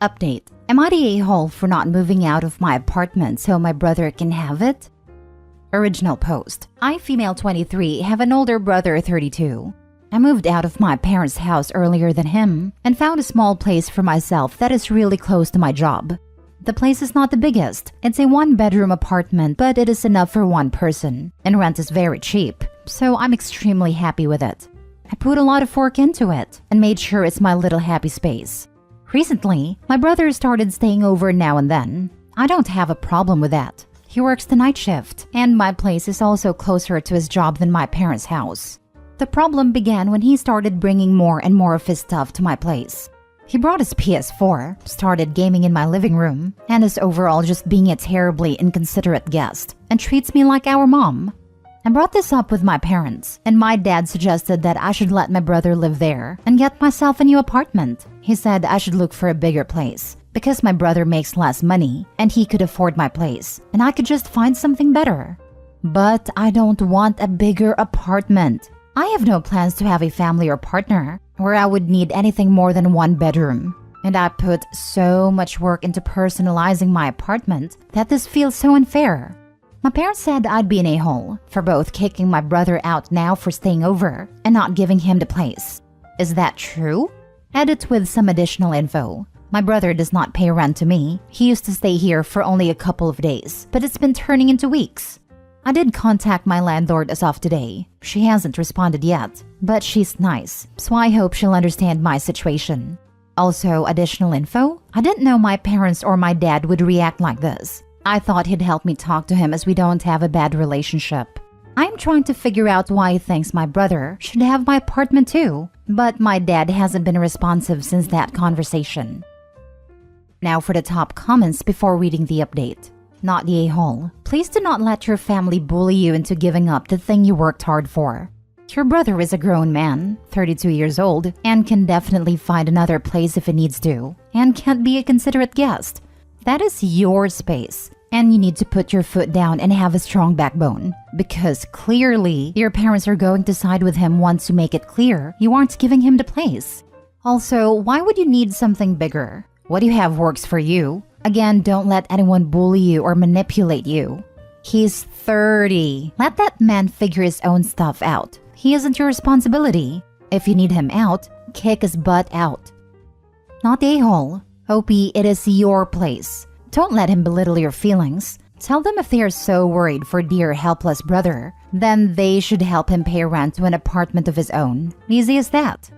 Update. Am I the a-hole for not moving out of my apartment so my brother can have it? Original post. I, female 23, have an older brother 32. I moved out of my parents' house earlier than him and found a small place for myself that is really close to my job. The place is not the biggest. It's a one-bedroom apartment, but it is enough for one person, and rent is very cheap, so I'm extremely happy with it. I put a lot of work into it and made sure it's my little happy space. Recently, my brother started staying over now and then. I don't have a problem with that. He works the night shift, and my place is also closer to his job than my parents' house. The problem began when he started bringing more and more of his stuff to my place. He brought his PS4, started gaming in my living room, and is overall just being a terribly inconsiderate guest, and treats me like our mom. I brought this up with my parents, and my dad suggested that I should let my brother live there and get myself a new apartment. He said I should look for a bigger place, because my brother makes less money, and he could afford my place, and I could just find something better. But I don't want a bigger apartment. I have no plans to have a family or partner where I would need anything more than one bedroom. And I put so much work into personalizing my apartment that this feels so unfair. My parents said I'd be an a-hole for both kicking my brother out now for staying over and not giving him the place. Is that true? Edit with some additional info. My brother does not pay rent to me. He used to stay here for only a couple of days, but it's been turning into weeks. I did contact my landlord as of today. She hasn't responded yet, but she's nice, so I hope she'll understand my situation. Also, additional info, I didn't know my parents or my dad would react like this. I thought he'd help me talk to him as we don't have a bad relationship. I'm trying to figure out why he thinks my brother should have my apartment too, but my dad hasn't been responsive since that conversation. Now for the top comments before reading the update. Not the a-hole. Please do not let your family bully you into giving up the thing you worked hard for. Your brother is a grown man, 32 years old, and can definitely find another place if he needs to, and can't be a considerate guest. That is your space, and you need to put your foot down and have a strong backbone, because clearly your parents are going to side with him once you make it clear you aren't giving him the place. Also, why would you need something bigger? What you have works for you. Again, don't let anyone bully you or manipulate you. He's 30. Let that man figure his own stuff out. He isn't your responsibility. If you need him out, kick his butt out. Not the a-hole. Opie, it is your place. Don't let him belittle your feelings. Tell them if they are so worried for dear helpless brother, then they should help him pay rent to an apartment of his own. Easy as that.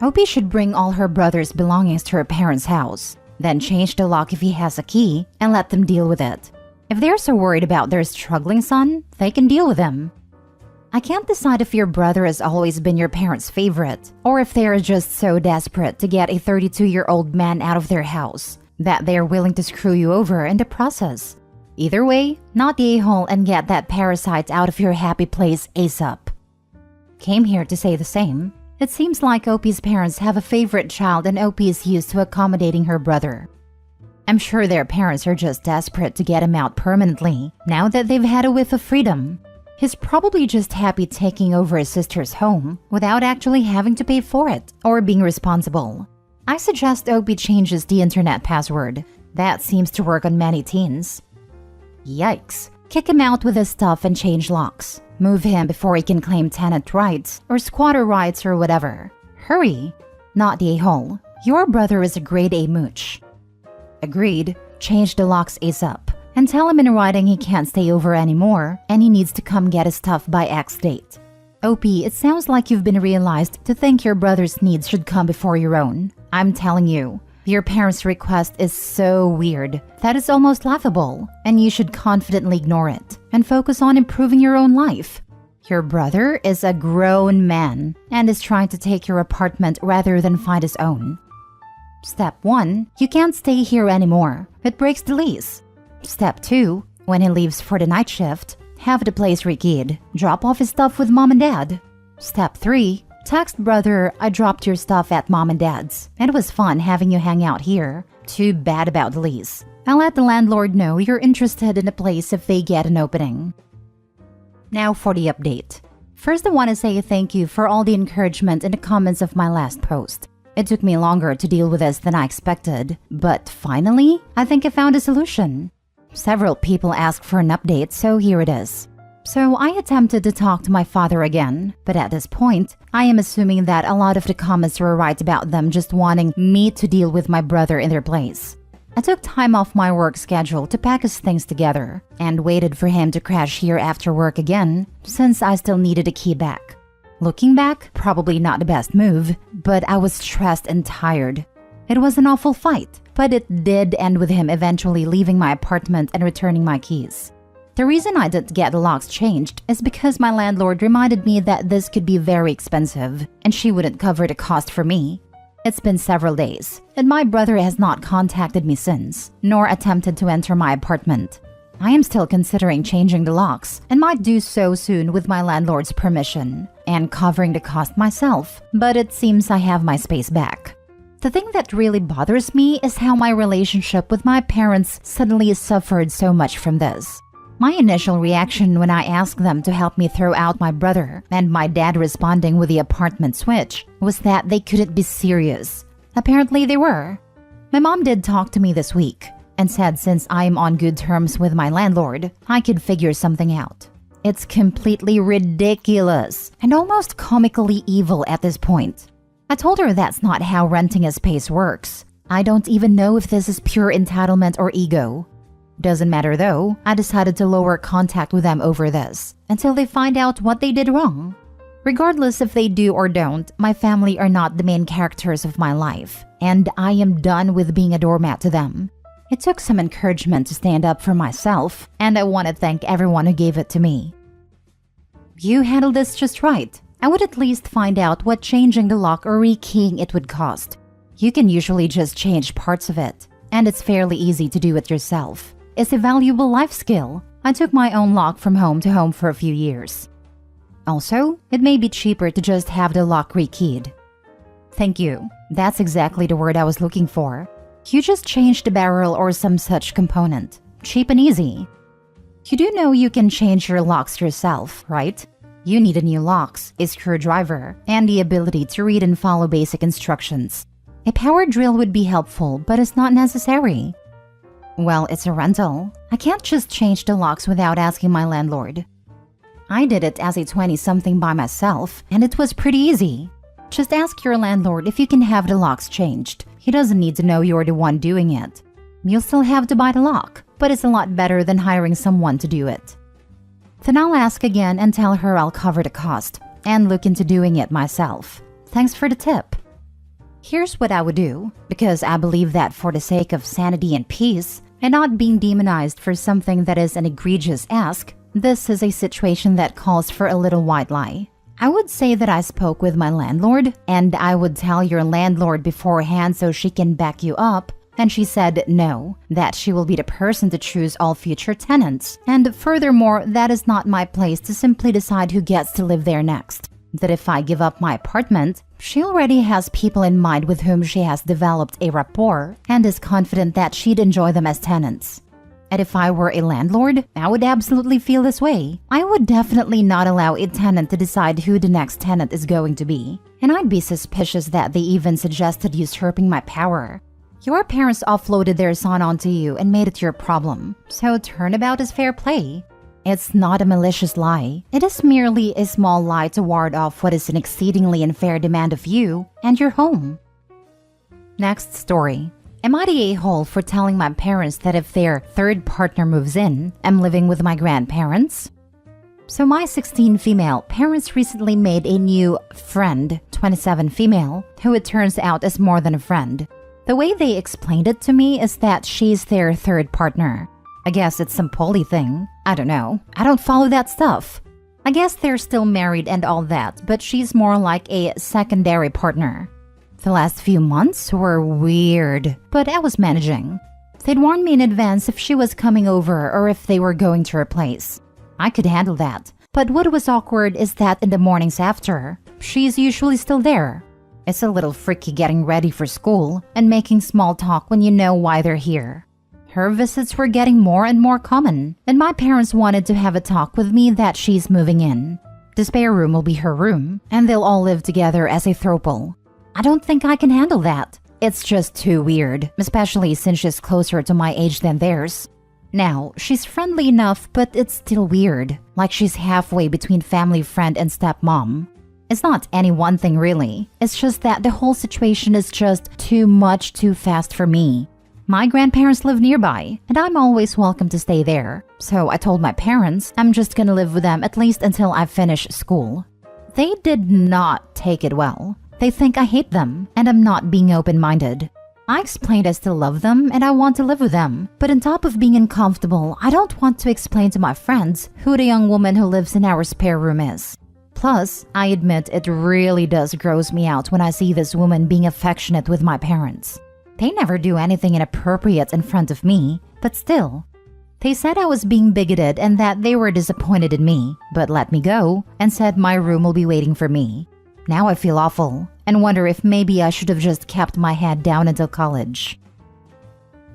Opie should bring all her brother's belongings to her parents' house, then change the lock if he has a key and let them deal with it. If they're so worried about their struggling son, they can deal with him. I can't decide if your brother has always been your parents' favorite, or if they are just so desperate to get a 32-year-old man out of their house that they are willing to screw you over in the process. Either way, not the a-hole and get that parasite out of your happy place ASAP. Came here to say the same. It seems like Opie's parents have a favorite child and Opie is used to accommodating her brother. I'm sure their parents are just desperate to get him out permanently now that they've had a whiff of freedom. He's probably just happy taking over his sister's home without actually having to pay for it or being responsible. I suggest Opie changes the internet password. That seems to work on many teens. Yikes. Kick him out with his stuff and change locks. Move him before he can claim tenant rights or squatter rights or whatever. Hurry. Not the a-hole. Your brother is a grade A mooch. Agreed. Change the locks ASAP. And tell him in writing he can't stay over anymore and he needs to come get his stuff by X date. Opie, it sounds like you've been realized to think your brother's needs should come before your own. I'm telling you, your parents' request is so weird that it's almost laughable, and you should confidently ignore it and focus on improving your own life. Your brother is a grown man and is trying to take your apartment rather than find his own. Step 1. You can't stay here anymore. It breaks the lease. Step 2. When he leaves for the night shift, have the place rekeyed. Drop off his stuff with mom and dad. Step 3. Text brother, I dropped your stuff at mom and dad's. It was fun having you hang out here. Too bad about the lease. I'll let the landlord know you're interested in the place if they get an opening. Now for the update. First, I want to say thank you for all the encouragement in the comments of my last post. It took me longer to deal with this than I expected, but finally, I think I found a solution. Several people asked for an update, so here it is. So I attempted to talk to my father again, but at this point, I am assuming that a lot of the comments were right about them just wanting me to deal with my brother in their place. I took time off my work schedule to pack his things together and waited for him to crash here after work again, since I still needed a key back. Looking back, probably not the best move, but I was stressed and tired. It was an awful fight, but it did end with him eventually leaving my apartment and returning my keys. The reason I didn't get the locks changed is because my landlord reminded me that this could be very expensive and she wouldn't cover the cost for me. It's been several days, and my brother has not contacted me since, nor attempted to enter my apartment. I am still considering changing the locks and might do so soon with my landlord's permission and covering the cost myself, but it seems I have my space back. The thing that really bothers me is how my relationship with my parents suddenly suffered so much from this. My initial reaction when I asked them to help me throw out my brother and my dad responding with the apartment switch was that they couldn't be serious. Apparently they were. My mom did talk to me this week and said since I'm on good terms with my landlord, I could figure something out. It's completely ridiculous and almost comically evil at this point. I told her that's not how renting a space works. I don't even know if this is pure entitlement or ego. Doesn't matter though, I decided to lower contact with them over this until they find out what they did wrong. Regardless if they do or don't, my family are not the main characters of my life, and I am done with being a doormat to them. It took some encouragement to stand up for myself, and I want to thank everyone who gave it to me. You handled this just right. I would at least find out what changing the lock or rekeying it would cost. You can usually just change parts of it, and it's fairly easy to do it yourself. It's a valuable life skill. I took my own lock from home to home for a few years. Also, it may be cheaper to just have the lock rekeyed. Thank you. That's exactly the word I was looking for. You just changed the barrel or some such component. Cheap and easy. You do know you can change your locks yourself, right? You need a new locks, a screwdriver, and the ability to read and follow basic instructions. A power drill would be helpful, but it's not necessary. Well, it's a rental. I can't just change the locks without asking my landlord. I did it as a 20-something by myself, and it was pretty easy. Just ask your landlord if you can have the locks changed. He doesn't need to know you're the one doing it. You'll still have to buy the lock, but it's a lot better than hiring someone to do it. Then I'll ask again and tell her I'll cover the cost and look into doing it myself. Thanks for the tip. Here's what I would do, because I believe that for the sake of sanity and peace, and not being demonized for something that is an egregious ask, this is a situation that calls for a little white lie. I would say that I spoke with my landlord, and I would tell your landlord beforehand so she can back you up, and she said no, that she will be the person to choose all future tenants, and furthermore, that is not my place to simply decide who gets to live there next. That if I give up my apartment, she already has people in mind with whom she has developed a rapport and is confident that she'd enjoy them as tenants. And if I were a landlord, I would absolutely feel this way. I would definitely not allow a tenant to decide who the next tenant is going to be. And I'd be suspicious that they even suggested usurping my power. Your parents offloaded their son onto you and made it your problem, so turnabout is fair play. It's not a malicious lie. It is merely a small lie to ward off what is an exceedingly unfair demand of you and your home. Next story. Am I the a-hole for telling my parents that if their third partner moves in, I'm living with my grandparents? So my 16 female parents recently made a new friend, 27 female, who it turns out is more than a friend. The way they explained it to me is that she's their third partner. I guess it's some poly thing. I don't know. I don't follow that stuff. I guess they're still married and all that, but she's more like a secondary partner. The last few months were weird, but I was managing. They'd warned me in advance if she was coming over or if they were going to her place. I could handle that, but what was awkward is that in the mornings after, she's usually still there. It's a little freaky getting ready for school and making small talk when you know why they're here. Her visits were getting more and more common, and my parents wanted to have a talk with me that she's moving in. The spare room will be her room, and they'll all live together as a throuple. I don't think I can handle that. It's just too weird, especially since she's closer to my age than theirs. Now, she's friendly enough, but it's still weird, like she's halfway between family friend and stepmom. It's not any one thing really, it's just that the whole situation is just too much too fast for me. My grandparents live nearby, and I'm always welcome to stay there. So I told my parents I'm just gonna live with them at least until I finish school. They did not take it well. They think I hate them, and I'm not being open-minded. I explained I still love them and I want to live with them, but on top of being uncomfortable, I don't want to explain to my friends who the young woman who lives in our spare room is. Plus, I admit it really does gross me out when I see this woman being affectionate with my parents. They never do anything inappropriate in front of me, but still. They said I was being bigoted and that they were disappointed in me, but let me go and said my room will be waiting for me. Now I feel awful and wonder if maybe I should have just kept my head down until college.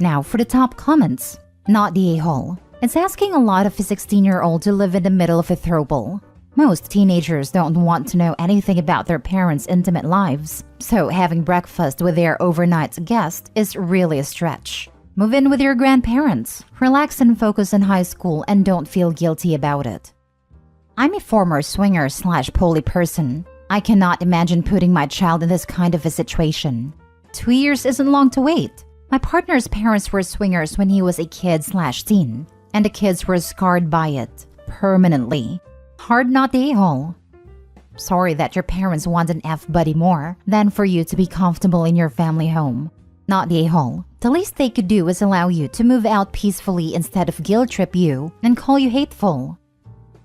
Now for the top comments. Not the a-hole. It's asking a lot of a 16-year-old to live in the middle of a throuple. Most teenagers don't want to know anything about their parents' intimate lives, so having breakfast with their overnight guest is really a stretch. Move in with your grandparents, relax and focus in high school and don't feel guilty about it. I'm a former swinger/poly person. I cannot imagine putting my child in this kind of a situation. 2 years isn't long to wait. My partner's parents were swingers when he was a kid/teen, and the kids were scarred by it, permanently. Hard not the a-hole. Sorry that your parents want an F-buddy more than for you to be comfortable in your family home. Not the a-hole. The least they could do is allow you to move out peacefully instead of guilt trip you and call you hateful.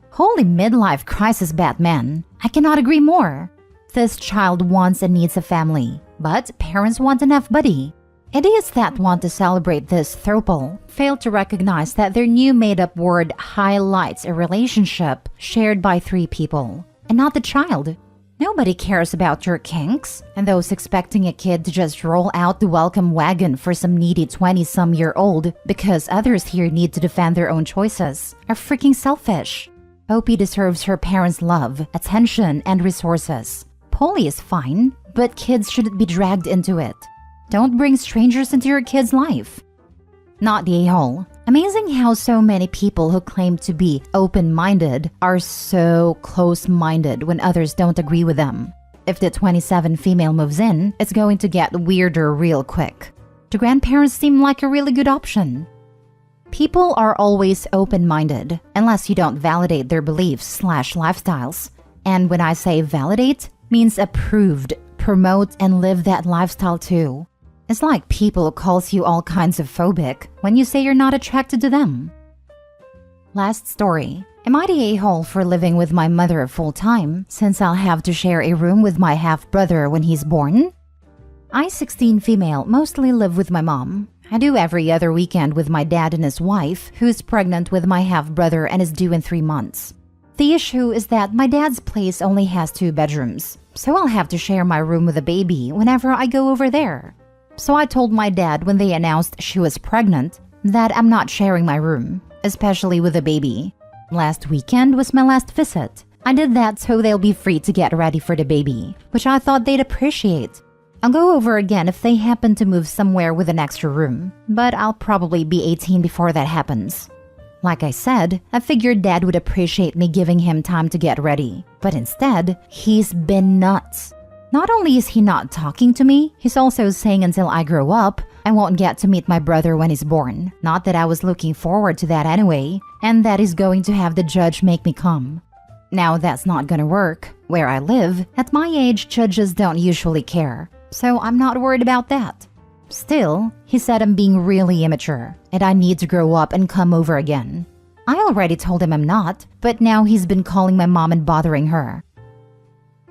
Holy midlife crisis, Batman. I cannot agree more. This child wants and needs a family, but parents want an F-buddy. Idiots that want to celebrate this throuple fail to recognize that their new made-up word highlights a relationship shared by 3 people, and not the child. Nobody cares about your kinks, and those expecting a kid to just roll out the welcome wagon for some needy 20-some-year-old because others here need to defend their own choices are freaking selfish. Opie deserves her parents' love, attention, and resources. Poly is fine, but kids shouldn't be dragged into it. Don't bring strangers into your kid's life. Not the a-hole. Amazing how so many people who claim to be open-minded are so close-minded when others don't agree with them. If the 27 female moves in, it's going to get weirder real quick. The grandparents seem like a really good option. People are always open-minded, unless you don't validate their beliefs/lifestyles. And when I say validate, means approved, promote, and live that lifestyle too. It's like people calls you all kinds of phobic when you say you're not attracted to them. Last story. Am I the a-hole for living with my mother full-time since I'll have to share a room with my half-brother when he's born? I, 16 female, mostly live with my mom. I do every other weekend with my dad and his wife, who's pregnant with my half-brother and is due in 3 months. The issue is that my dad's place only has 2 bedrooms, so I'll have to share my room with the baby whenever I go over there. So I told my dad when they announced she was pregnant that I'm not sharing my room, especially with the baby. Last weekend was my last visit. I did that so they'll be free to get ready for the baby, which I thought they'd appreciate. I'll go over again if they happen to move somewhere with an extra room, but I'll probably be 18 before that happens. Like I said, I figured Dad would appreciate me giving him time to get ready, but instead, he's been nuts. Not only is he not talking to me, he's also saying until I grow up, I won't get to meet my brother when he's born. Not that I was looking forward to that anyway, and that he's going to have the judge make me come. Now that's not gonna work. Where I live, at my age, judges don't usually care. So I'm not worried about that. Still, he said I'm being really immature, and I need to grow up and come over again. I already told him I'm not, but now he's been calling my mom and bothering her.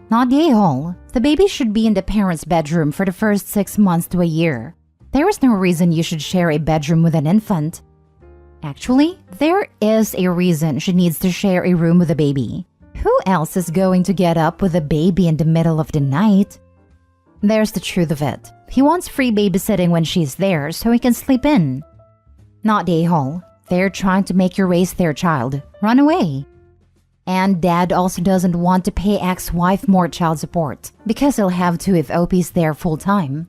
Not the a-hole. The baby should be in the parents' bedroom for the first 6 months to a year. There is no reason you should share a bedroom with an infant. Actually, there is a reason she needs to share a room with a baby. Who else is going to get up with a baby in the middle of the night? There's the truth of it. He wants free babysitting when she's there so he can sleep in. Not the a-hole. They're trying to make you raise their child. Run away. And dad also doesn't want to pay ex-wife more child support because he'll have to if OP's there full-time.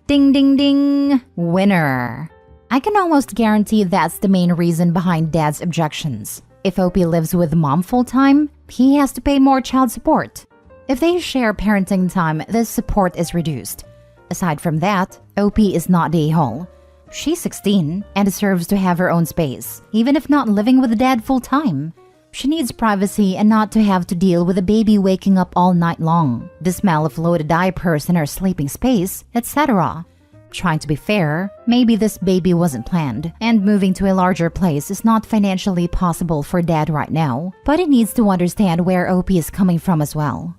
Ding ding ding! Winner! I can almost guarantee that's the main reason behind dad's objections. If OP lives with mom full-time, he has to pay more child support. If they share parenting time, this support is reduced. Aside from that, OP is not the a-hole. She's 16 and deserves to have her own space, even if not living with dad full-time. She needs privacy and not to have to deal with a baby waking up all night long, the smell of loaded diapers in her sleeping space, etc. Trying to be fair, maybe this baby wasn't planned, and moving to a larger place is not financially possible for dad right now, but he needs to understand where OP is coming from as well.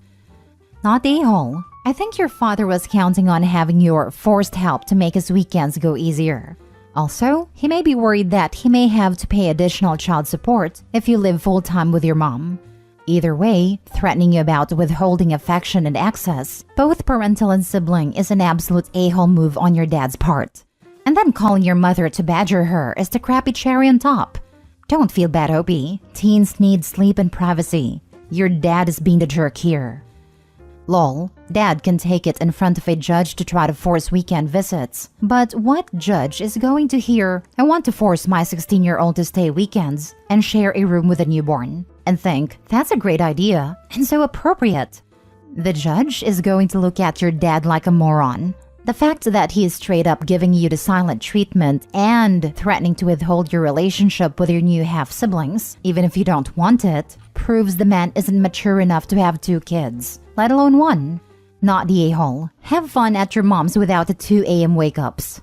Not the a-hole. I think your father was counting on having your forced help to make his weekends go easier. Also, he may be worried that he may have to pay additional child support if you live full-time with your mom. Either way, threatening you about withholding affection and access, both parental and sibling, is an absolute a-hole move on your dad's part. And then calling your mother to badger her is the crappy cherry on top. Don't feel bad, OP. Teens need sleep and privacy. Your dad is being the jerk here. Lol, dad can take it in front of a judge to try to force weekend visits. But what judge is going to hear, "I want to force my 16-year-old to stay weekends and share a room with a newborn," and think, "That's a great idea and so appropriate"? The judge is going to look at your dad like a moron. The fact that he is straight up giving you the silent treatment and threatening to withhold your relationship with your new half-siblings, even if you don't want it, proves the man isn't mature enough to have 2 kids, let alone 1. Not the a-hole. Have fun at your mom's without the 2 a.m. wake-ups.